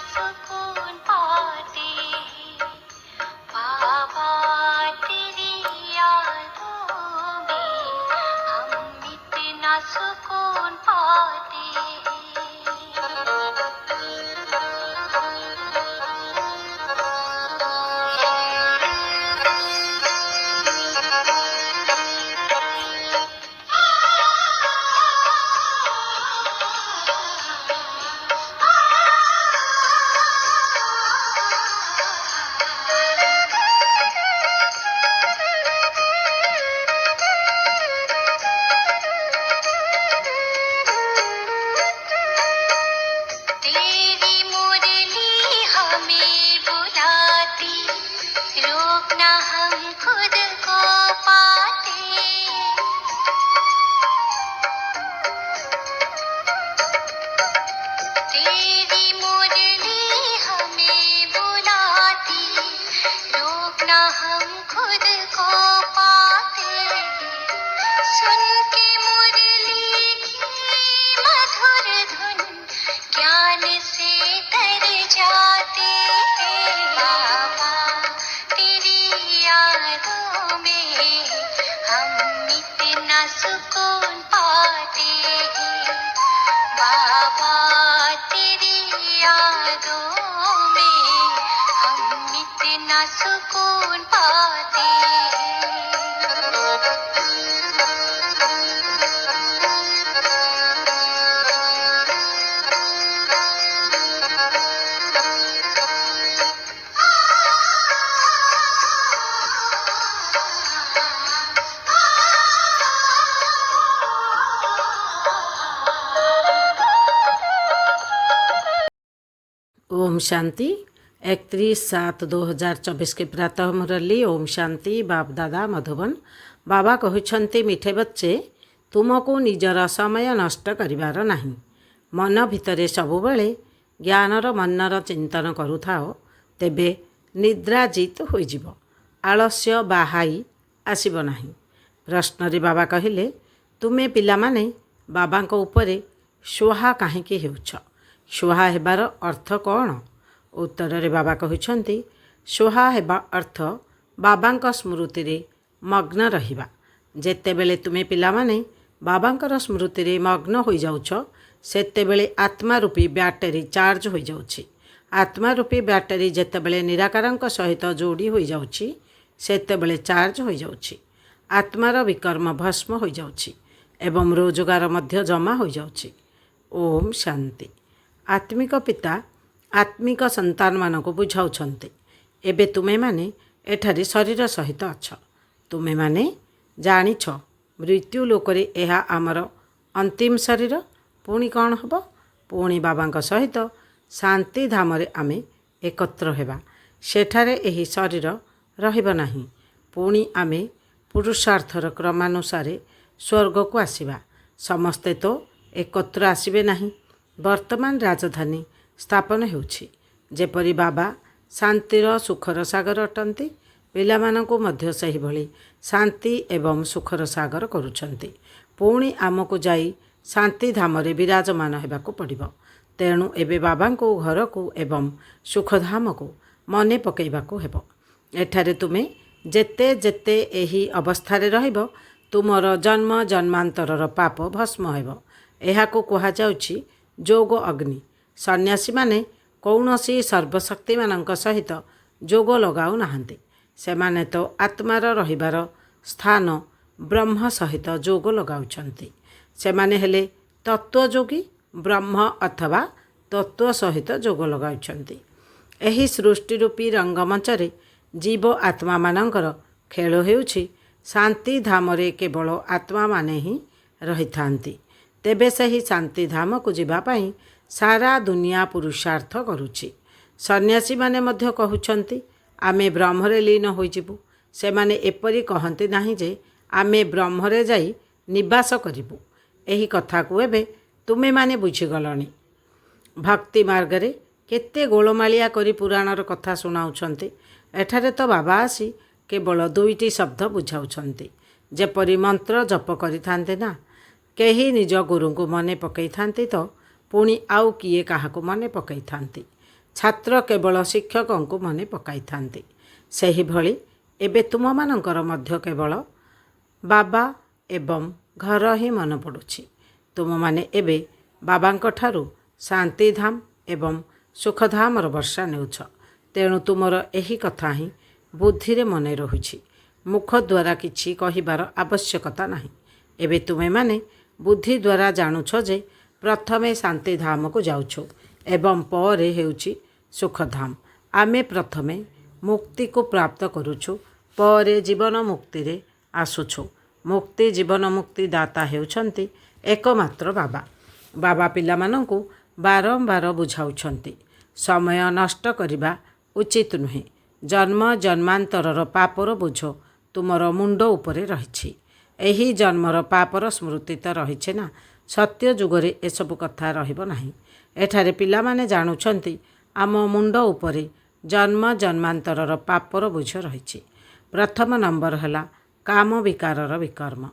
सुकून पाते हैं बाबा तेरी यादों में हम इतना सुकून पाते तेरी मुरली हमें बुलाती रोकना हम खुद को पाते तेरी मुरली हमें बुलाती रोकना हम खुद को पाते सुन के मुरली की मधुर धुन ज्ञान से तर जाते हैं बाबा तेरी यादों में हम इतना सुकून पाते हैं बाबा तेरी यादों में हम इतना सुकून पाते ओम शांति 31/7/2024 के प्रातः मुरली। ओम शांति। बाप दादा मधुबन। बाबा कहते मिठे बच्चे तुमको निजर समय नष्ट करिवार नहीं। मन भितर सबुबले ज्ञानर मनर चिंतन करुथाओ तेबे निद्राजित होइजिब आलस्य बाहाई आसिब नहीं। प्रश्न बाबा कहिले तुमे पिलामाने बाबांको उपरे सुहा काहींकी हेउछ? सुहा हेबार अर्थ कौन? उत्तर रे बाबा कहते सुहा हेबा अर्थ बाबांक स्मृति रे मग्न रहिबा। जेतेबेले तुमे पिलामाने बाबांकर स्मृति रे मग्न होई जाउछ सेतेबेले आत्मा रूपी बैटरी चार्ज होई जाउछि। आत्मा रूपी बैटरी जेतेबेले निराकारंक सहित जोड़ी होई जाउछि सेतेबेले चार्ज होई जाउछि। आत्मार विकर्म भस्म होई जाउछि एवं रोजगार मध्य जमा होई जाउछि। ओम शांति। आत्मिक पिता आत्मिक संतान मानक बुझाउछन्ते एबे तुमे माने एठारे शरीर सहित अछ। तुमे माने जानिछ मृत्यु लोकरे एहा आमर अंतिम शरीर। पुणी कौन हब? पुणी बाबांक सहित शांति धामरे आमे एकत्र हेबा। सेठारे एही शरीर रहिब नाही। पुणी आमे पुरुषार्थर क्रमानुसारे स्वर्ग को आसिबा। समस्ते तो एकत्र आसिबे नाही। वर्तमान राजधानी स्थापन हेउछि। जेपरि बाबा शांतिर सुखर सागर अटंती पिलामानंकु मध्य सही भली शांति एवं सुखर सागर करुछंती। पुणी आमको जाई शांति धामरे विराजमान हेबाकु पड़िबो। तेणु एबे बाबांको घरकु एवं सुखधामकु मने पकेइबाकु हेबो। एठारे तुमे जेते जेते एही अवस्थारे रहिबो तुमर जन्म जन्मांतरर पाप भस्म हेबो। एहाकु कुहा जाउछि जोग अग्नि। सन्यासी माने कौनसी सर्वशक्ति मानक सहित जोग लगाउ नाहांती। सेमाने तो आत्मार रहिबार स्थान ब्रह्म सहित जोग लगाउछंती। सेमाने हेले तत्वयोगी ब्रह्म अथवा तत्व सहित जोग लगाउछंती। एही सृष्टि रूपी रंगमंचरे जीव आत्मा मानकर खेल हेउछि। शांति धामरे केवल आत्मा माने ही रहिथांती। तेबे सही शांति धाम को जीवा पाई सारा दुनिया पुरुषार्थ करुछि। सन्यासी माने मध्य कहउछंती आमे ब्रह्मरे लीन होइजिबु। सेमाने एपरि कहंती नाही जे आमे ब्रह्मरे जाई निवास करिबु। एही कथा को एबे तुमे माने बुझिगलणी। भक्ति मार्गरे केते गोलमालिया करी पुराणर कथा सुनाउछंती। एठारे तो बाबा आसी केवल दुईटी शब्द बुझाउछंती। जेपरि मंत्र जप करिथांते ना केही निज गुरु को मने पकई थांती तो पुणी आउ किए काहाकु मने पकई थांती। ଛାତ୍ର କେବଳ ଶିକ୍ଷକଙ୍କୁ ମନେ ପକାଇଥାନ୍ତି। ସେହିଭଳି ଏବେ ତୁମମାନଙ୍କର ମଧ୍ୟ କେବଳ ବାବା ଏବଂ ଘର ହିଁ ମନେ ପଡ଼ୁଛି। ତୁମମାନେ ଏବେ ବାବାଙ୍କଠାରୁ ଶାନ୍ତିଧାମ ଏବଂ ସୁଖଧାମର ବର୍ଷା ନେଉଛ। ତେଣୁ ତୁମର ଏହି କଥା ହିଁ ବୁଦ୍ଧିରେ ମନେ ରହୁଛି। ମୁଖ ଦ୍ୱାରା କିଛି କହିବାର ଆବଶ୍ୟକତା ନାହିଁ। ଏବେ ତୁମେମାନେ ବୁଦ୍ଧି ଦ୍ୱାରା ଜାଣୁଛ ଯେ ପ୍ରଥମେ ଶାନ୍ତିଧାମକୁ ଯାଉଛୁ ଏବଂ ପରେ ହେଉଛି ସୁଖଧାମ। ଆମେ ପ୍ରଥମେ ମୁକ୍ତିକୁ ପ୍ରାପ୍ତ କରୁଛୁ, ପରେ ଜୀବନ ମୁକ୍ତିରେ ଆସୁଛୁ। ମୁକ୍ତି ଜୀବନ ମୁକ୍ତି ଦାତା ହେଉଛନ୍ତି ଏକମାତ୍ର ବାବା। ବାବା ପିଲାମାନଙ୍କୁ ବାରମ୍ବାର ବୁଝାଉଛନ୍ତି, ସମୟ ନଷ୍ଟ କରିବା ଉଚିତ ନୁହେଁ। ଜନ୍ମ ଜନ୍ମାନ୍ତରର ପାପର ବୋଝ ତୁମର ମୁଣ୍ଡ ଉପରେ ରହିଛି। ଏହି ଜନ୍ମର ପାପର ସ୍ମୃତି ତ ରହିଛି ନା। ସତ୍ୟ ଯୁଗରେ ଏସବୁ କଥା ରହିବ ନାହିଁ। ଏଠାରେ ପିଲାମାନେ ଜାଣୁଛନ୍ତି ଆମ ମୁଣ୍ଡ ଉପରେ ଜନ୍ମ ଜନ୍ମାନ୍ତରର ପାପର ବୋଝ ରହିଛି। ପ୍ରଥମ ନମ୍ବର ହେଲା କାମ ବିକାରର ବିକର୍ମ,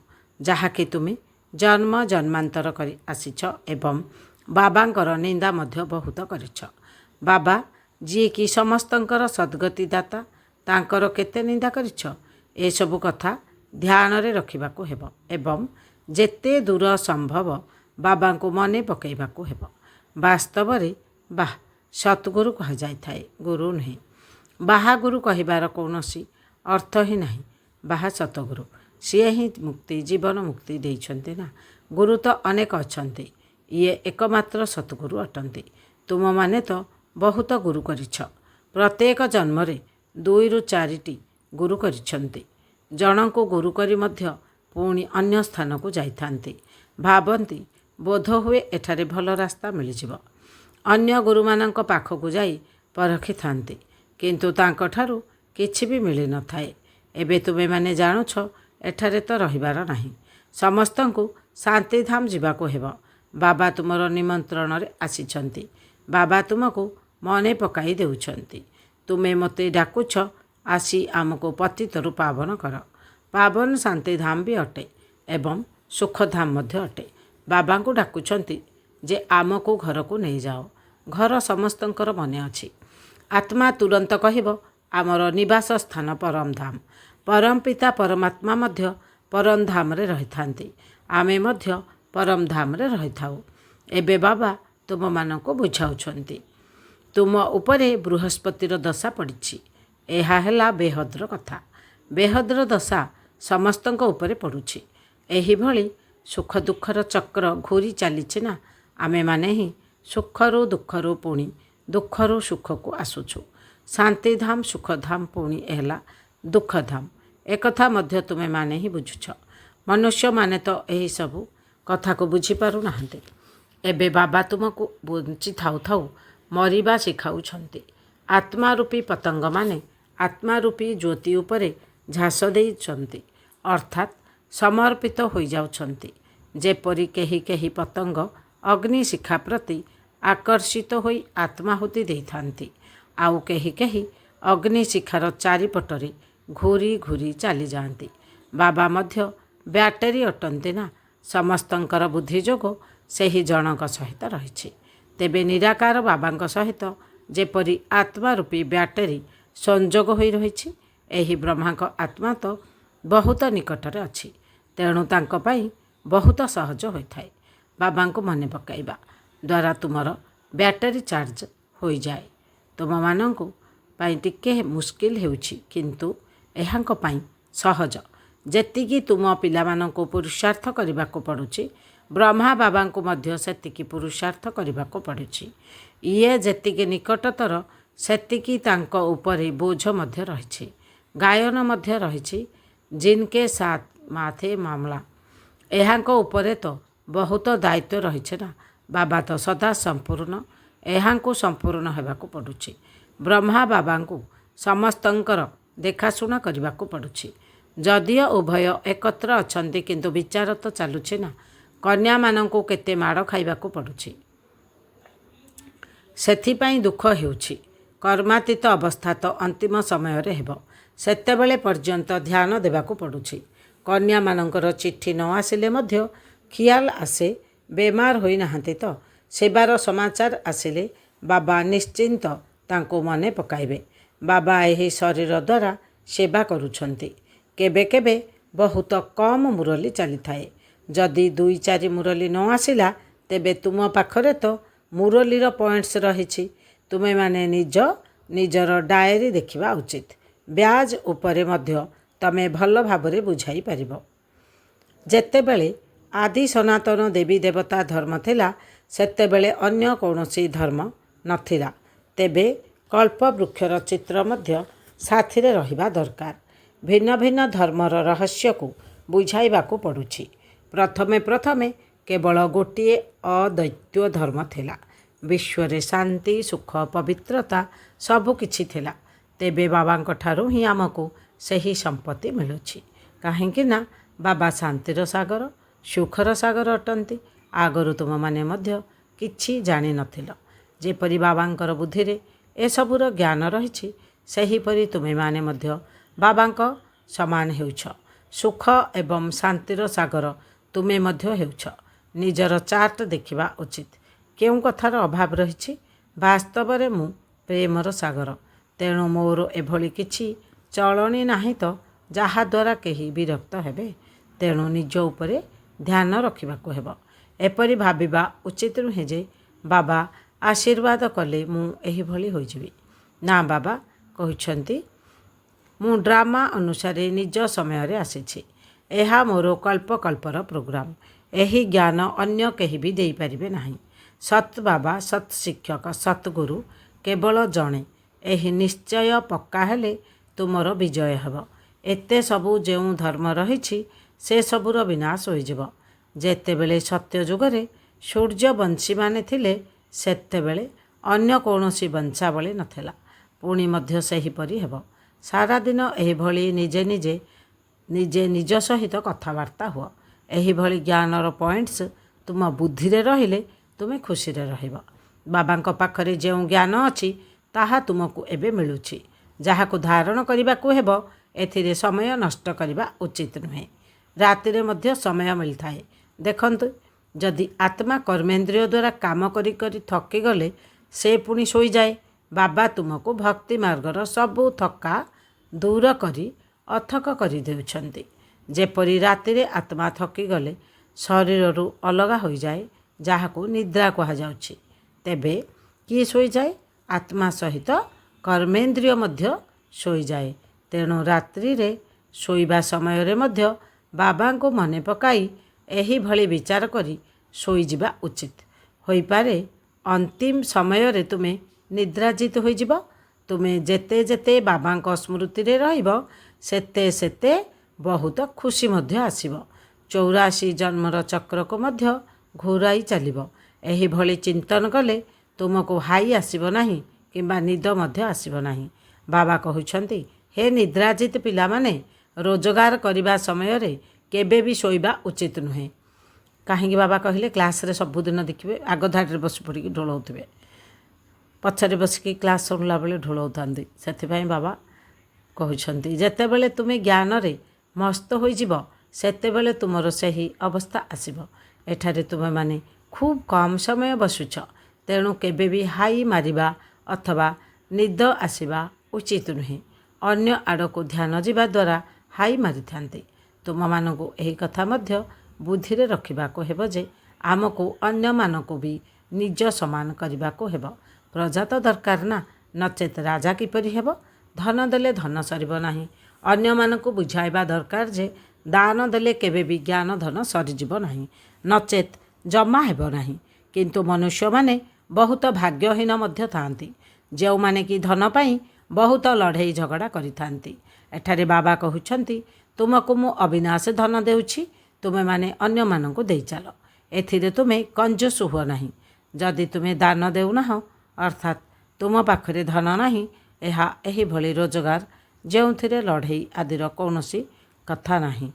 ଯାହାକି ତୁମେ ଜନ୍ମ ଜନ୍ମାନ୍ତର କରି ଆସିଛ ଏବଂ ବାବାଙ୍କର ନିନ୍ଦା ମଧ୍ୟ ବହୁତ କରିଛ। ବାବା ଯିଏକି ସମସ୍ତଙ୍କର ସଦ୍ଗତି ଦାତା, ତାଙ୍କର କେତେ ନିନ୍ଦା କରିଛ। ଏସବୁ କଥା ଧ୍ୟାନରେ ରଖିବାକୁ ହେବ ଏବଂ ଯେତେ ଦୂର ସମ୍ଭବ ବାବାଙ୍କୁ ମନେ ପକାଇବାକୁ ହେବ। ବାସ୍ତବରେ ସତ୍ଗୁରୁ କୁହାଯାଇଥାଏ, ଗୁରୁ ନୁହେଁ। ବାହାଗୁରୁ କହିବାର କୌଣସି ଅର୍ଥ ହିଁ ନାହିଁ। ବାହା ସତଗୁରୁ, ସିଏ ହିଁ ମୁକ୍ତି ଜୀବନ ମୁକ୍ତି ଦେଇଛନ୍ତି ନା। ଗୁରୁ ତ ଅନେକ ଅଛନ୍ତି, ଇଏ ଏକମାତ୍ର ସତ୍ଗୁରୁ ଅଟନ୍ତି। ତୁମମାନେ ତ ବହୁତ ଗୁରୁ କରିଛ। ପ୍ରତ୍ୟେକ ଜନ୍ମରେ 2ରୁ 4ଟି ଗୁରୁ କରିଛନ୍ତି। ଜଣଙ୍କୁ ଗୁରୁ କରି ମଧ୍ୟ ପୁଣି ଅନ୍ୟ ସ୍ଥାନକୁ ଯାଇଥାନ୍ତି। ଭାବନ୍ତି ବୋଧହୁଏ ଏଠାରେ ଭଲ ରାସ୍ତା ମିଳିଯିବ। ଅନ୍ୟ ଗୁରୁମାନଙ୍କ ପାଖକୁ ଯାଇ ପରଖିଥାନ୍ତି, କିନ୍ତୁ ତାଙ୍କଠାରୁ କିଛି ବି ମିଳିନଥାଏ। ଏବେ ତୁମେମାନେ ଜାଣୁଛ ଏଠାରେ ତ ରହିବାର ନାହିଁ। ସମସ୍ତଙ୍କୁ ଶାନ୍ତିଧାମ ଯିବାକୁ ହେବ। ବାବା ତୁମର ନିମନ୍ତ୍ରଣରେ ଆସିଛନ୍ତି। ବାବା ତୁମକୁ ମନେ ପକାଇ ଦେଉଛନ୍ତି, ତୁମେ ମୋତେ ଡାକୁଛ, ଆସି ଆମକୁ ପତିତରୁ ପାବନ କର। ପାବନ ଶାନ୍ତିଧାମ ବି ଅଟେ ଏବଂ ସୁଖଧାମ ମଧ୍ୟ ଅଟେ। ବାବାଙ୍କୁ ଡାକୁଛନ୍ତି ଯେ ଆମକୁ ଘରକୁ ନେଇଯାଅ। ଘର ସମସ୍ତଙ୍କର ମନେ ଅଛି। ଆତ୍ମା ତୁରନ୍ତ କହିବ ଆମର ନିବାସ ସ୍ଥାନ ପରମଧାମ। ପରମପିତା ପରମାତ୍ମା ମଧ୍ୟ ପରମଧାମରେ ରହିଥାନ୍ତି। ଆମେ ମଧ୍ୟ ପରମଧାମରେ ରହିଥାଉ। ଏବେ ବାବା ତୁମମାନଙ୍କୁ ବୁଝାଉଛନ୍ତି, ତୁମ ଉପରେ ବୃହସ୍ପତିର ଦଶା ପଡ଼ିଛି। ଏହା ହେଲା ବେହଦର କଥା। ବେହଦର ଦଶା ସମସ୍ତଙ୍କ ଉପରେ ପଡ଼ୁଛି। ଏହିଭଳି ସୁଖ ଦୁଃଖର ଚକ୍ର ଘୂରି ଚାଲିଛି ନା। ଆମେମାନେ ହିଁ ସୁଖରୁ ଦୁଃଖରୁ ପୁଣି ଦୁଃଖରୁ ସୁଖକୁ ଆସୁଛୁ। ଶାନ୍ତିଧାମ ସୁଖଧାମ ପୁଣି ହେଲା ଦୁଃଖଧାମ। ଏକଥା ମଧ୍ୟ ତୁମେମାନେ ହିଁ ବୁଝୁଛ। ମନୁଷ୍ୟମାନେ ତ ଏହିସବୁ କଥାକୁ ବୁଝିପାରୁନାହାନ୍ତି। ଏବେ ବାବା ତୁମକୁ ବଞ୍ଚିଥାଉ ଥାଉ ମରିବା ଶିଖାଉଛନ୍ତି। ଆତ୍ମାରୂପୀ ପତଙ୍ଗମାନେ ଆତ୍ମାରୂପୀ ଜ୍ୟୋତି ଉପରେ ଝାସ ଦେଇଛନ୍ତି, ଅର୍ଥାତ୍ ସମର୍ପିତ ହୋଇଯାଉଛନ୍ତି। ଯେପରି କେହି କେହି ପତଙ୍ଗ ଅଗ୍ନିଶିଖା ପ୍ରତି ଆକର୍ଷିତ ହୋଇ ଆତ୍ମାହୁତି ଦେଇଥାନ୍ତି, ଆଉ କେହି କେହି ଅଗ୍ନିଶିଖାର ଚାରିପଟରେ ଘୂରି ଘୂରି ଚାଲିଯାଆନ୍ତି। ବାବା ମଧ୍ୟ ବ୍ୟାଟେରୀ ଅଟନ୍ତି ନା। ସମସ୍ତଙ୍କର ବୁଦ୍ଧି ଯୋଗ ସେହି ଜଣଙ୍କ ସହିତ ରହିଛି। ତେବେ ନିରାକାର ବାବାଙ୍କ ସହିତ ଯେପରି ଆତ୍ମାରୂପୀ ବ୍ୟାଟେରୀ ସଂଯୋଗ ହୋଇ ରହିଛି, ଏହି ବ୍ରହ୍ମାଙ୍କ ଆତ୍ମା ତ ବହୁତ ନିକଟରେ ଅଛି। ତେଣୁ ତାଙ୍କ ପାଇଁ ବହୁତ ସହଜ ହୋଇଥାଏ। ବାବାଙ୍କୁ ମନେ ପକାଇବା ଦ୍ୱାରା ତୁମର ବ୍ୟାଟେରୀ ଚାର୍ଜ ହୋଇଯାଏ। ତୁମମାନଙ୍କ ପାଇଁ ଟିକେ ମୁସ୍କିଲ ହେଉଛି, କିନ୍ତୁ ଏହାଙ୍କ ପାଇଁ ସହଜ। ଯେତିକି ତୁମ ପିଲାମାନଙ୍କୁ ପୁରୁଷାର୍ଥ କରିବାକୁ ପଡ଼ୁଛି, ବ୍ରହ୍ମା ବାବାଙ୍କୁ ମଧ୍ୟ ସେତିକି ପୁରୁଷାର୍ଥ କରିବାକୁ ପଡ଼ୁଛି। ଇଏ ଯେତିକି ନିକଟତର, ସେତିକି ତାଙ୍କ ଉପରେ ବୋଝ ମଧ୍ୟ ରହିଛି। ଗାୟନ ମଧ୍ୟ ରହିଛି, ଜିନକେ ସାଥ ମାଥେ ମାମଲା। ଏହାଙ୍କ ଉପରେ ତ ବହୁତ ଦାୟିତ୍ୱ ରହିଛି ନା। ବାବା ତ ସଦା ସମ୍ପୂର୍ଣ୍ଣ, ଏହାଙ୍କୁ ସମ୍ପୂର୍ଣ୍ଣ ହେବାକୁ ପଡ଼ୁଛି। ବ୍ରହ୍ମା ବାବାଙ୍କୁ ସମସ୍ତଙ୍କର ଦେଖାଶୁଣା କରିବାକୁ ପଡ଼ୁଛି। ଯଦିଓ ଉଭୟ ଏକତ୍ର ଅଛନ୍ତି, କିନ୍ତୁ ବିଚାର ତ ଚାଲୁଛି ନା। କନ୍ୟାମାନଙ୍କୁ କେତେ ମାଡ଼ ଖାଇବାକୁ ପଡ଼ୁଛି, ସେଥିପାଇଁ ଦୁଃଖ ହେଉଛି। କର୍ମାତୀତ ଅବସ୍ଥା ତ ଅନ୍ତିମ ସମୟରେ ହେବ, ସେତେବେଳେ ପର୍ଯ୍ୟନ୍ତ ଧ୍ୟାନ ଦେବାକୁ ପଡ଼ୁଛି। କନ୍ୟାମାନଙ୍କର ଚିଠି ନ ଆସିଲେ ମଧ୍ୟ ଖିଆଲ ଆସେ, ବେମାର ହୋଇନାହାନ୍ତି ତ। ସେବାର ସମାଚାର ଆସିଲେ ବାବା ନିଶ୍ଚିନ୍ତ ତାଙ୍କୁ ମନେ ପକାଇବେ। ବାବା ଏହି ଶରୀର ଦ୍ୱାରା ସେବା କରୁଛନ୍ତି। କେବେ କେବେ ବହୁତ କମ୍ ମୁରଲି ଚାଲିଥାଏ। ଯଦି 2-4 ମୁରଲି ନ ଆସିଲା ତେବେ ତୁମ ପାଖରେ ତ ମୁରଲିର ପଏଣ୍ଟସ୍ ରହିଛି। ତୁମେମାନେ ନିଜର ଡାଏରୀ ଦେଖିବା ଉଚିତ। ବ୍ୟାଜ୍ ଉପରେ ମଧ୍ୟ ତମେ ଭଲ ଭାବରେ ବୁଝାଇ ପାରିବ। ଯେତେବେଳେ ଆଦି ସନାତନ ଦେବୀ ଦେବତା ଧର୍ମ ଥିଲା ସେତେବେଳେ ଅନ୍ୟ କୌଣସି ଧର୍ମ ନଥିଲା। ତେବେ କଳ୍ପବୃକ୍ଷର ଚିତ୍ର ମଧ୍ୟ ସାଥିରେ ରହିବା ଦରକାର। ଭିନ୍ନ ଭିନ୍ନ ଧର୍ମର ରହସ୍ୟକୁ ବୁଝାଇବାକୁ ପଡ଼ୁଛି। ପ୍ରଥମେ କେବଳ ଗୋଟିଏ ଅଦ୍ୱୈତ ଧର୍ମ ଥିଲା। ବିଶ୍ୱରେ ଶାନ୍ତି, ସୁଖ, ପବିତ୍ରତା ସବୁ କିଛି ଥିଲା। ତେବେ ବାବାଙ୍କ ଠାରୁ ହିଁ ଆମକୁ ସେହି ସମ୍ପତ୍ତି ମିଳୁଛି। କାହିଁକି ନା ବାବା ଶାନ୍ତିର ସାଗର, ସୁଖର ସାଗର ଅଟନ୍ତି। ଆଗରୁ ତୁମମାନେ ମଧ୍ୟ କିଛି ଜାଣିନଥିଲ। ଯେପରି ବାବାଙ୍କର ବୁଦ୍ଧିରେ ଏସବୁର ଜ୍ଞାନ ରହିଛି ସେହିପରି ତୁମେମାନେ ମଧ୍ୟ ବାବାଙ୍କ ସମାନ ହେଉଛ। ସୁଖ ଏବଂ ଶାନ୍ତିର ସାଗର ତୁମେ ମଧ୍ୟ ହେଉଛ। ନିଜର ଚାର୍ଟ ଦେଖିବା ଉଚିତ। କେଉଁ କଥାର ଅଭାବ ରହିଛି? ବାସ୍ତବରେ ମୁଁ ପ୍ରେମର ସାଗର। ତେଣୁ ମୋର ଏଭଳି କିଛି ଚଳଣି ନାହିଁ ତ ଯାହାଦ୍ୱାରା କେହି ବିରକ୍ତ ହେବେ। ତେଣୁ ନିଜ ଉପରେ ଧ୍ୟାନ ରଖିବାକୁ ହେବ। ଏପରି ଭାବିବା ଉଚିତ ନୁହେଁ ଯେ ବାବା ଆଶୀର୍ବାଦ କଲେ ମୁଁ ଏହିଭଳି ହୋଇଯିବି। ନା, ବାବା କହିଛନ୍ତି ମୁଁ ଡ୍ରାମା ଅନୁସାରେ ନିଜ ସମୟରେ ଆସିଛି। ଏହା ମୋର କଳ୍ପକଳ୍ପର ପ୍ରୋଗ୍ରାମ। ଏହି ଜ୍ଞାନ ଅନ୍ୟ କେହି ବି ଦେଇପାରିବେ ନାହିଁ। ସତ୍ ବାବା, ସତ୍ ଶିକ୍ଷକ, ସତ୍ ଗୁରୁ କେବଳ ଜଣେ। ଏହି ନିଶ୍ଚୟ ପକ୍କା ହେଲେ ତୁମର ବିଜୟ ହେବ। ଏତେ ସବୁ ଯେଉଁ ଧର୍ମ ରହିଛି ସେସବୁର ବିନାଶ ହୋଇଯିବ। ଯେତେବେଳେ ସତ୍ୟ ଯୁଗରେ ସୂର୍ଯ୍ୟବଂଶୀମାନେ ଥିଲେ ସେତେବେଳେ ଅନ୍ୟ କୌଣସି ବଂଶାବଳୀ ନଥିଲା। ପୁଣି ମଧ୍ୟ ସେହିପରି ହେବ। ସାରାଦିନ ଏହିଭଳି ନିଜେ ନିଜ ସହିତ କଥାବାର୍ତ୍ତା ହୁଅ। ଏହିଭଳି ଜ୍ଞାନର ପଏଣ୍ଟସ୍ ତୁମ ବୁଦ୍ଧିରେ ରହିଲେ ତୁମେ ଖୁସିରେ ରହିବ। ବାବାଙ୍କ ପାଖରେ ଯେଉଁ ଜ୍ଞାନ ଅଛି ତାହା ତୁମକୁ ଏବେ ମିଳୁଛି। ଯାହାକୁ ଧାରଣ କରିବାକୁ ହେବ ଏଥିରେ ସମୟ ନଷ୍ଟ କରିବା ଉଚିତ ନୁହେଁ। ରାତିରେ ମଧ୍ୟ ସମୟ ମିଳିଥାଏ। ଦେଖନ୍ତୁ, ଯଦି ଆତ୍ମା କର୍ମେନ୍ଦ୍ରିୟ ଦ୍ୱାରା କାମ କରି କରି ଥକିଗଲେ ସେ ପୁଣି ଶୋଇଯାଏ। ବାବା ତୁମକୁ ଭକ୍ତି ମାର୍ଗର ସବୁ ଥକା ଦୂର କରି ଅଥକ କରିଦେଉଛନ୍ତି। ଯେପରି ରାତିରେ ଆତ୍ମା ଥକିଗଲେ ଶରୀରରୁ ଅଲଗା ହୋଇଯାଏ, ଯାହାକୁ ନିଦ୍ରା କୁହାଯାଉଛି। ତେବେ କିଏ ଶୋଇଯାଏ? ଆତ୍ମା ସହିତ କର୍ମେନ୍ଦ୍ରିୟ ମଧ୍ୟ ଶୋଇଯାଏ। ତେଣୁ ରାତ୍ରିରେ ଶୋଇବା ସମୟରେ ମଧ୍ୟ ବାବାଙ୍କୁ ମନେ ପକାଇ ଏହିଭଳି ବିଚାର କରି ଶୋଇଯିବା ଉଚିତ। ହୋଇପାରେ ଅନ୍ତିମ ସମୟରେ ତୁମେ ନିଦ୍ରାଜିତ ହୋଇଯିବ। ତୁମେ ଯେତେ ଯେତେ ବାବାଙ୍କ ସ୍ମୃତିରେ ରହିବ ସେତେ ବହୁତ ଖୁସି ମଧ୍ୟ ଆସିବ। 84 ଜନ୍ମର ଚକ୍ରକୁ ମଧ୍ୟ ଘୂରାଇ ଚାଲିବ। ଏହିଭଳି ଚିନ୍ତନ କଲେ ତୁମକୁ ହାଇ ଆସିବ ନାହିଁ କିମ୍ବା ନିଦ ମଧ୍ୟ ଆସିବ ନାହିଁ। ବାବା କହୁଛନ୍ତି, ହେ ନିଦ୍ରାଜିତ ପିଲାମାନେ, ରୋଜଗାର କରିବା ସମୟରେ କେବେ ବି ଶୋଇବା ଉଚିତ ନୁହେଁ। କାହିଁକି ବାବା କହିଲେ? କ୍ଲାସ୍ରେ ସବୁଦିନ ଦେଖିବେ ଆଗ ଧାଡ଼ିରେ ବସି ପଡ଼ିକି ଢୋଳଉଥିବେ, ପଛରେ ବସିକି କ୍ଲାସ୍ ଶୁଣିଲା ବେଳେ ଢୋଳଉଥାନ୍ତି। ସେଥିପାଇଁ ବାବା କହୁଛନ୍ତି ଯେତେବେଳେ ତୁମେ ଜ୍ଞାନରେ ମସ୍ତ ହୋଇଯିବ ସେତେବେଳେ ତୁମର ସେହି ଅବସ୍ଥା ଆସିବ। ଏଠାରେ ତୁମେମାନେ ଖୁବ୍ କମ୍ ସମୟ ବସୁଛ। ତେଣୁ କେବେ ବି ହାଇ ମାରିବା ଅଥବା ନିଦ ଆସିବା ଉଚିତ ନୁହେଁ। ଅନ୍ୟ ଆଡ଼କୁ ଧ୍ୟାନ ଯିବା ଦ୍ୱାରା ହାଇ ମାରିଥାନ୍ତି। ତୁମମାନଙ୍କୁ ଏହି କଥା ମଧ୍ୟ ବୁଦ୍ଧିରେ ରଖିବାକୁ ହେବ ଯେ ଆମକୁ ଅନ୍ୟମାନଙ୍କୁ ବି ନିଜ ସମାନ କରିବାକୁ ହେବ। ପ୍ରଜା ତ ଦରକାର ନା, ନଚେତ୍ ରାଜା କିପରି ହେବ? ଧନ ଦେଲେ ଧନ ସରିବ ନାହିଁ। ଅନ୍ୟମାନଙ୍କୁ ବୁଝାଇବା ଦରକାର ଯେ ଦାନ ଦେଲେ କେବେ ବି ଜ୍ଞାନ ଧନ ସରିଯିବ ନାହିଁ, ନଚେତ୍ ଜମା ହେବ ନାହିଁ। କିନ୍ତୁ ମନୁଷ୍ୟମାନେ ବହୁତ ଭାଗ୍ୟହୀନ ମଧ୍ୟ ଥାଆନ୍ତି, ଯେଉଁମାନେ କି ଧନ ପାଇଁ ବହୁତ ଲଢ଼େଇ ଝଗଡ଼ା କରିଥାନ୍ତି। ଏଠାରେ ବାବା କହୁଛନ୍ତି ତୁମକୁ ମୁଁ ଅବିନାଶ ଧନ ଦେଉଛି, ତୁମେମାନେ ଅନ୍ୟମାନଙ୍କୁ ଦେଇଚାଲ। ଏଥିରେ ତୁମେ କଞ୍ଜୁସ ହୁଅ ନାହିଁ। ଯଦି ତୁମେ ଦାନ ଦେଉନାହଁ ଅର୍ଥାତ୍ ତୁମ ପାଖରେ ଧନ ନାହିଁ, ଏହା ଏହିଭଳି ରୋଜଗାର ଯେଉଁଥିରେ ଲଢ଼େଇ ଆଦିର କୌଣସି କଥା ନାହିଁ।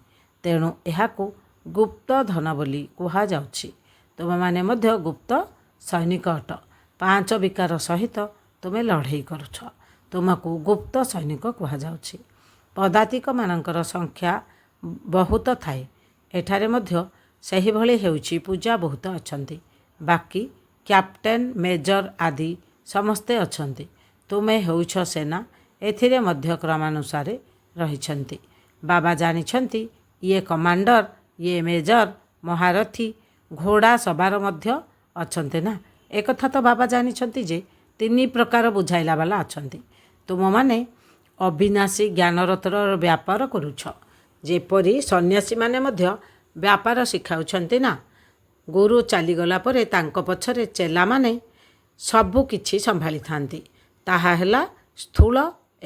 ତେଣୁ ଏହାକୁ ଗୁପ୍ତ ଧନ ବୋଲି କୁହାଯାଉଛି। ତୁମେମାନେ ମଧ୍ୟ ଗୁପ୍ତ ସୈନିକ ଅଟ। 5 ବିକାର ସହିତ ତୁମେ ଲଢ଼େଇ କରୁଛ। ତୁମକୁ ଗୁପ୍ତ ସୈନିକ କୁହାଯାଉଛି। ପଦାତିକମାନଙ୍କର ସଂଖ୍ୟା ବହୁତ ଥାଏ। ଏଠାରେ ମଧ୍ୟ ସେହିଭଳି ହେଉଛି। ପୂଜା ବହୁତ ଅଛନ୍ତି। ବାକି କ୍ୟାପ୍ଟେନ୍, ମେଜର ଆଦି ସମସ୍ତେ ଅଛନ୍ତି। ତୁମେ ହେଉଛ ସେନା, ଏଥିରେ ମଧ୍ୟ କ୍ରମାନୁସାରେ ରହିଛନ୍ତି। ବାବା ଜାଣିଛନ୍ତି ଇଏ କମାଣ୍ଡର, ଇଏ ମେଜର, ମହାରଥୀ, ଘୋଡ଼ା ସବାର ମଧ୍ୟ ଅଛନ୍ତି ନା। ଏକଥା ତ ବାବା ଜାଣିଛନ୍ତି ଯେ 3 ପ୍ରକାର ବୁଝାଇଲା ବାଲା ଅଛନ୍ତି। ତୁମମାନେ ଅବିନାଶୀ ଜ୍ଞାନରତ୍ନର ବ୍ୟାପାର କରୁଛ, ଯେପରି ସନ୍ନ୍ୟାସୀମାନେ ମଧ୍ୟ ବ୍ୟାପାର ଶିଖାଉଛନ୍ତି ନା। ଗୁରୁ ଚାଲିଗଲା ପରେ ତାଙ୍କ ପଛରେ ଚେଲାମାନେ ସବୁ କିଛି ସମ୍ଭାଳିଥାନ୍ତି। ତାହା ହେଲା ସ୍ଥୂଳ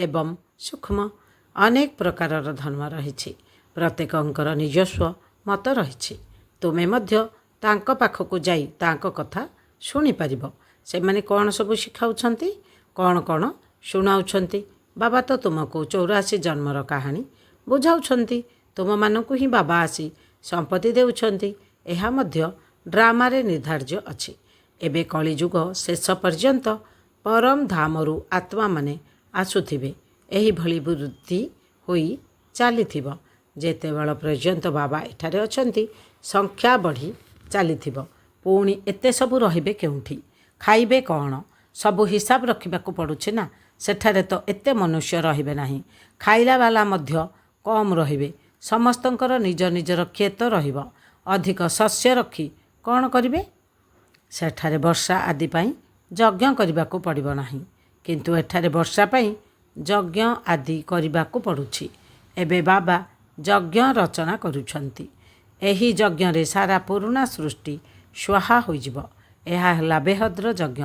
ଏବଂ ସୂକ୍ଷ୍ମ। ଅନେକ ପ୍ରକାରର ଧର୍ମ ରହିଛି, ପ୍ରତ୍ୟେକଙ୍କର ନିଜସ୍ୱ ମତ ରହିଛି। ତୁମେ ମଧ୍ୟ ତାଙ୍କ ପାଖକୁ ଯାଇ ତାଙ୍କ କଥା ଶୁଣିପାରିବ। ସେମାନେ କ'ଣ ସବୁ ଶିଖାଉଛନ୍ତି, କ'ଣ କ'ଣ ଶୁଣାଉଛନ୍ତି। ବାବା ତ ତୁମକୁ 84 ଜନ୍ମର କାହାଣୀ ବୁଝାଉଛନ୍ତି। ତୁମମାନଙ୍କୁ ହିଁ ବାବା ଆସି ସମ୍ପତ୍ତି ଦେଉଛନ୍ତି। ଏହା ମଧ୍ୟ ଡ୍ରାମାରେ ନିର୍ଦ୍ଧାର୍ଯ୍ୟ ଅଛି। ଏବେ କଳିଯୁଗ ଶେଷ ପର୍ଯ୍ୟନ୍ତ ପରମ ଧାମରୁ ଆତ୍ମାମାନେ ଆସୁଥିବେ। ଏହିଭଳି ବୃଦ୍ଧି ହୋଇ ଚାଲିଥିବ। ଯେତେବେଳ ପର୍ଯ୍ୟନ୍ତ ବାବା ଏଠାରେ ଅଛନ୍ତି ସଂଖ୍ୟା ବଢ଼ି ଚାଲିଥିବ। ପୁଣି ଏତେ ସବୁ ରହିବେ କେଉଁଠି? ଖାଇବେ କ'ଣ? ସବୁ ହିସାବ ରଖିବାକୁ ପଡ଼ୁଛି ନା। ସେଠାରେ ତ ଏତେ ମନୁଷ୍ୟ ରହିବେ ନାହିଁ। ଖାଇଲା ବାଲା ମଧ୍ୟ କମ୍ ରହିବେ। ସମସ୍ତଙ୍କର ନିଜ ନିଜର କ୍ଷେତ ରହିବ। ଅଧିକ ଶସ୍ୟ ରଖି କ'ଣ କରିବେ? ସେଠାରେ ବର୍ଷା ଆଦି ପାଇଁ ଯଜ୍ଞ କରିବାକୁ ପଡ଼ିବ ନାହିଁ। କିନ୍ତୁ ଏଠାରେ ବର୍ଷା ପାଇଁ ଯଜ୍ଞ ଆଦି କରିବାକୁ ପଡ଼ୁଛି। ଏବେ ବାବା ଯଜ୍ଞ ରଚନା କରୁଛନ୍ତି। ଏହି ଯଜ୍ଞରେ ସାରା ପୁରୁଣା ସୃଷ୍ଟି ସ୍ୱାହା ହୋଇଯିବ। ଏହା ହେଲା ବେହଦର ଯଜ୍ଞ।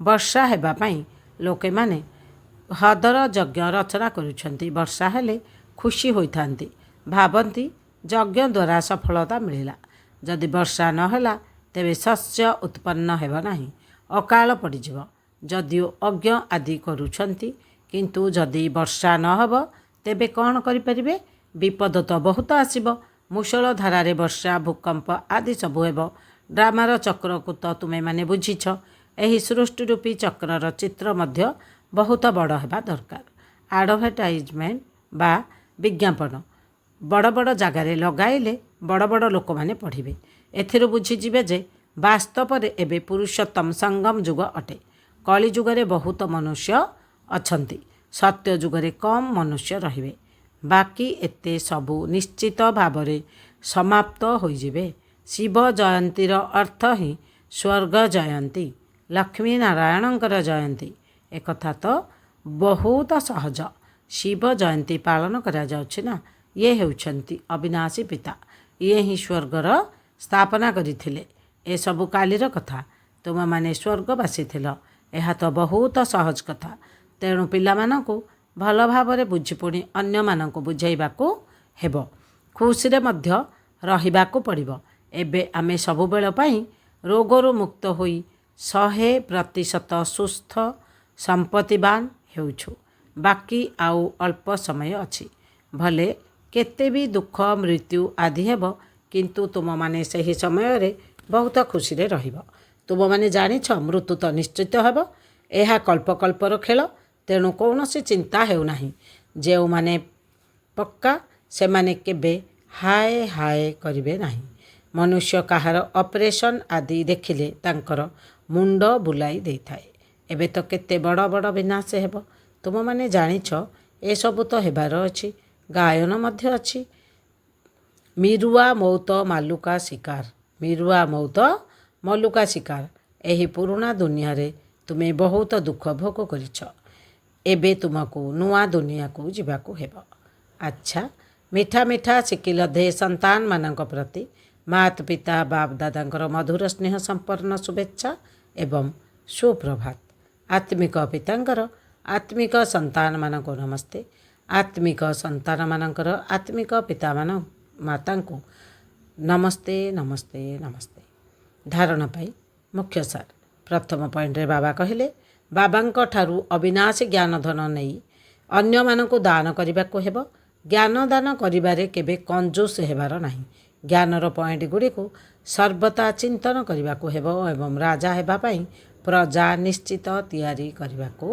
ବର୍ଷା ହେବା ପାଇଁ ଲୋକେମାନେ ହଦର ଯଜ୍ଞ ରଚନା କରୁଛନ୍ତି। ବର୍ଷା ହେଲେ ଖୁସି ହୋଇଥାନ୍ତି, ଭାବନ୍ତି ଯଜ୍ଞ ଦ୍ୱାରା ସଫଳତା ମିଳିଲା। ଯଦି ବର୍ଷା ନ ହେଲା ତେବେ ଶସ୍ୟ ଉତ୍ପନ୍ନ ହେବ ନାହିଁ, ଅକାଳ ପଡ଼ିଯିବ। ଯଦିଓ ଅଜ୍ଞ ଆଦି କରୁଛନ୍ତି, କିନ୍ତୁ ଯଦି ବର୍ଷା ନ ହେବ ତେବେ କ'ଣ କରିପାରିବେ? ବିପଦ ତ ବହୁତ ଆସିବ। ମୂଷଳ ଧାରାରେ ବର୍ଷା, ଭୂକମ୍ପ ଆଦି ସବୁ ହେବ। ଡ୍ରାମାର ଚକ୍ରକୁ ତ ତୁମେମାନେ ବୁଝିଛ। ଏହି ସୃଷ୍ଟିରୂପୀ ଚକ୍ରର ଚିତ୍ର ମଧ୍ୟ ବହୁତ ବଡ଼ ହେବା ଦରକାର। ଆଡ଼ଭର୍ଟାଇଜମେଣ୍ଟ ବା ବିଜ୍ଞାପନ ବଡ଼ ବଡ଼ ଜାଗାରେ ଲଗାଇଲେ ବଡ଼ ବଡ଼ ଲୋକମାନେ ପଢ଼ିବେ। ଏଥିରୁ ବୁଝିଯିବେ ଯେ ବାସ୍ତବରେ ଏବେ ପୁରୁଷୋତ୍ତମ ସଙ୍ଗମ ଯୁଗ ଅଟେ। କଳି ଯୁଗରେ ବହୁତ ମନୁଷ୍ୟ ଅଛନ୍ତି, ସତ୍ୟ ଯୁଗରେ କମ୍ ମନୁଷ୍ୟ ରହିବେ। ବାକି ଏତେ ସବୁ ନିଶ୍ଚିତ ଭାବରେ ସମାପ୍ତ ହୋଇଯିବେ। ଶିବ ଜୟନ୍ତୀର ଅର୍ଥ ହିଁ ସ୍ୱର୍ଗ ଜୟନ୍ତୀ, ଲକ୍ଷ୍ମୀ ନାରାୟଣଙ୍କର ଜୟନ୍ତୀ। ଏକଥା ତ ବହୁତ ସହଜ। ଶିବ ଜୟନ୍ତୀ ପାଳନ କରାଯାଉଛି ନା। ଇଏ ହେଉଛନ୍ତି ଅବିନାଶୀ ପିତା। ଇଏ ହିଁ ସ୍ୱର୍ଗର ସ୍ଥାପନା କରିଥିଲେ। ଏସବୁ କାଲିର କଥା। ତୁମମାନେ ସ୍ୱର୍ଗବାସୀ ଥିଲ। ଏହା ତ ବହୁତ ସହଜ କଥା। ତେଣୁ ପିଲାମାନଙ୍କୁ ଭଲ ଭାବରେ ବୁଝି ପୁଣି ଅନ୍ୟମାନଙ୍କୁ ବୁଝାଇବାକୁ ହେବ। ଖୁସିରେ ମଧ୍ୟ ରହିବାକୁ ପଡ଼ିବ। ଏବେ ଆମେ ସବୁବେଳ ପାଇଁ ରୋଗରୁ ମୁକ୍ତ ହୋଇ 100% ସୁସ୍ଥ ସମ୍ପତ୍ତିବାନ ହେଉଛୁ। ବାକି ଆଉ ଅଳ୍ପ ସମୟ ଅଛି। ଭଲେ କେତେ ବି ଦୁଃଖ, ମୃତ୍ୟୁ ଆଦି ହେବ, କିନ୍ତୁ ତୁମମାନେ ସେହି ସମୟରେ ବହୁତ ଖୁସିରେ ରହିବ। ତୁମମାନେ ଜାଣିଛ ମୃତ୍ୟୁ ତ ନିଶ୍ଚିତ ହେବ। ଏହା କଳ୍ପକଳ୍ପର ଖେଳ। ତେଣୁ କୌଣସି ଚିନ୍ତା ହେଉନାହିଁ। ଯେଉଁମାନେ ପକ୍କା ସେମାନେ କେବେ ହାୟ ହାୟ କରିବେ ନାହିଁ। ମନୁଷ୍ୟ କାହାର ଅପରେସନ୍ ଆଦି ଦେଖିଲେ ତାଙ୍କର ମୁଣ୍ଡ ବୁଲାଇ ଦେଇଥାଏ। ଏବେ ତ କେତେ ବଡ଼ ବଡ଼ ବିନାଶ ହେବ। ତୁମମାନେ ଜାଣିଛ ଏସବୁ ତ ହେବାର ଅଛି। ଗାୟନ ମଧ୍ୟ ଅଛି। ମିରୁଆ ମୌତ ମାଲୁକା ଶିକାର, ମିରୁଆ ମୌତ ମଲୁକା ଶିକାର। ଏହି ପୁରୁଣା ଦୁନିଆରେ ତୁମେ ବହୁତ ଦୁଃଖ ଭୋଗ କରିଛ। ଏବେ ତୁମକୁ ନୂଆ ଦୁନିଆକୁ ଯିବାକୁ ହେବ। ଆଚ୍ଛା, ମିଠା ମିଠା ଶିକିଲଧେ ସନ୍ତାନମାନଙ୍କ ପ୍ରତି ମାତା ପିତା ବାପ ଦାଦାଙ୍କର ମଧୁର ସ୍ନେହ ସମ୍ପନ୍ନ ଶୁଭେଚ୍ଛା ଏବଂ ସୁପ୍ରଭାତ। ଆତ୍ମିକ ପିତାଙ୍କର ଆତ୍ମିକ ସନ୍ତାନମାନଙ୍କୁ ନମସ୍ତେ। ଆତ୍ମିକ ସନ୍ତାନମାନଙ୍କର ଆତ୍ମିକ ମାତାଙ୍କୁ ନମସ୍ତେ ନମସ୍ତେ ନମସ୍ତେ। ଧାରଣା ପାଇଁ ମୁଖ୍ୟ ସାର। ପ୍ରଥମ ପଏଣ୍ଟରେ ବାବା କହିଲେ ବାବାଙ୍କ ଠାରୁ ଅବିନାଶୀ ଜ୍ଞାନଧନ ନେଇ ଅନ୍ୟମାନଙ୍କୁ ଦାନ କରିବାକୁ ହେବ। ଜ୍ଞାନ ଦାନ କରିବାରେ କେବେ କଞ୍ଜୁସ ହେବାର ନାହିଁ। ଜ୍ଞାନର ପଏଣ୍ଟ ଗୁଡ଼ିକୁ ସର୍ବଦା ଚିନ୍ତନ କରିବାକୁ ହେବ ଏବଂ ରାଜା ହେବା ପାଇଁ ପ୍ରଜା ନିଶ୍ଚିତ ତିଆରି କରିବାକୁ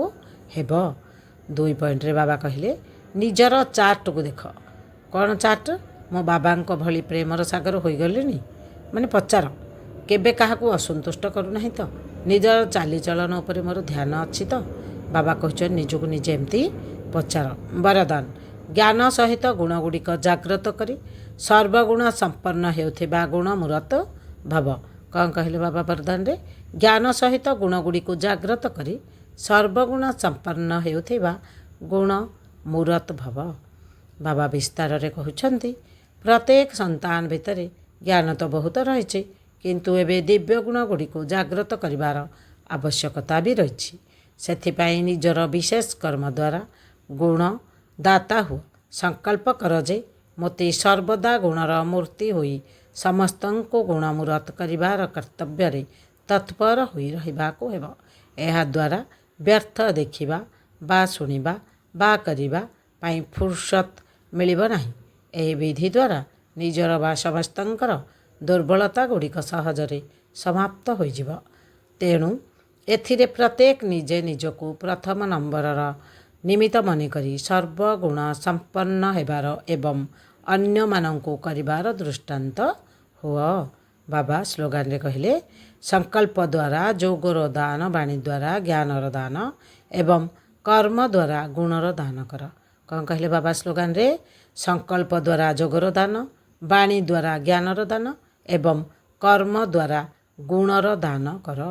ହେବ। 2 ପଏଣ୍ଟରେ ବାବା କହିଲେ ନିଜର ଚାର୍ଟକୁ ଦେଖ। କ'ଣ ଚାର୍ଟ? ମୁଁ ବାବାଙ୍କ ଭଳି ପ୍ରେମର ସାଗର ହୋଇଗଲିଣି? ମାନେ ପଚାର, କେବେ କାହାକୁ ଅସନ୍ତୁଷ୍ଟ କରୁନାହିଁ ତ? ନିଜର ଚାଲିଚଳନ ଉପରେ ମୋର ଧ୍ୟାନ ଅଛି ତ? ବାବା କହୁଛନ୍ତି ନିଜକୁ ନିଜେ ଏମିତି ପଚାର। ବରଦାନ ଜ୍ଞାନ ସହିତ ଗୁଣଗୁଡ଼ିକ ଜାଗ୍ରତ କରି ସର୍ବଗୁଣ ସମ୍ପନ୍ନ ହେଉଥିବା ଗୁଣ ମୂରତ ଭାବ। କ'ଣ କହିଲେ ବାବା ବରଦାନରେ? ଜ୍ଞାନ ସହିତ ଗୁଣଗୁଡ଼ିକୁ ଜାଗ୍ରତ କରି ସର୍ବଗୁଣ ସମ୍ପନ୍ନ ହେଉଥିବା ଗୁଣ ମୂରତ ଭାବ। ବାବା ବିସ୍ତାରରେ କହୁଛନ୍ତି ପ୍ରତ୍ୟେକ ସନ୍ତାନ ଭିତରେ ଜ୍ଞାନ ତ ବହୁତ ରହିଛି, କିନ୍ତୁ ଏବେ ଦିବ୍ୟ ଗୁଣଗୁଡ଼ିକୁ ଜାଗ୍ରତ କରିବାର ଆବଶ୍ୟକତା ବି ରହିଛି। ସେଥିପାଇଁ ନିଜର ବିଶେଷ କର୍ମ ଦ୍ୱାରା ଗୁଣ ଦାତା ହୁଅ। ସଂକଳ୍ପ କର ଯେ ମୋତେ ସର୍ବଦା ଗୁଣର ମୂର୍ତ୍ତି ହୋଇ ସମସ୍ତଙ୍କୁ ଗୁଣ ମୂରତ କରିବାର କର୍ତ୍ତବ୍ୟରେ ତତ୍ପର ହୋଇ ରହିବାକୁ ହେବ। ଏହାଦ୍ୱାରା ବ୍ୟର୍ଥ ଦେଖିବା ବା ଶୁଣିବା ବା କରିବା ପାଇଁ ଫୁର୍ସତ ମିଳିବ ନାହିଁ। ଏହି ବିଧି ଦ୍ୱାରା ନିଜର ବା ସମସ୍ତଙ୍କର ଦୁର୍ବଳତା ଗୁଡ଼ିକ ସହଜରେ ସମାପ୍ତ ହୋଇଯିବ। ତେଣୁ ଏଥିରେ ପ୍ରତ୍ୟେକ ନିଜେ ନିଜକୁ ପ୍ରଥମ ନମ୍ବରର ନିମିତ୍ତ ମନେକରି ସର୍ବଗୁଣ ସମ୍ପନ୍ନ ହେବାର ଏବଂ ଅନ୍ୟମାନଙ୍କୁ କରିବାର ଦୃଷ୍ଟାନ୍ତ ହୁଅ। ବାବା ସ୍ଲୋଗାନରେ କହିଲେ ସଂକଳ୍ପ ଦ୍ୱାରା ଯୋଗର ଦାନ, ବାଣୀ ଦ୍ୱାରା ଜ୍ଞାନର ଦାନ ଏବଂ କର୍ମ ଦ୍ୱାରା ଗୁଣର ଦାନ କର। କ'ଣ କହିଲେ ବାବା ସ୍ଲୋଗାନରେ? ସଂକଳ୍ପ ଦ୍ୱାରା ଯୋଗର ଦାନ, ବାଣୀ ଦ୍ୱାରା ଜ୍ଞାନର ଦାନ ଏବଂ କର୍ମ ଦ୍ୱାରା ଗୁଣର ଦାନ କର।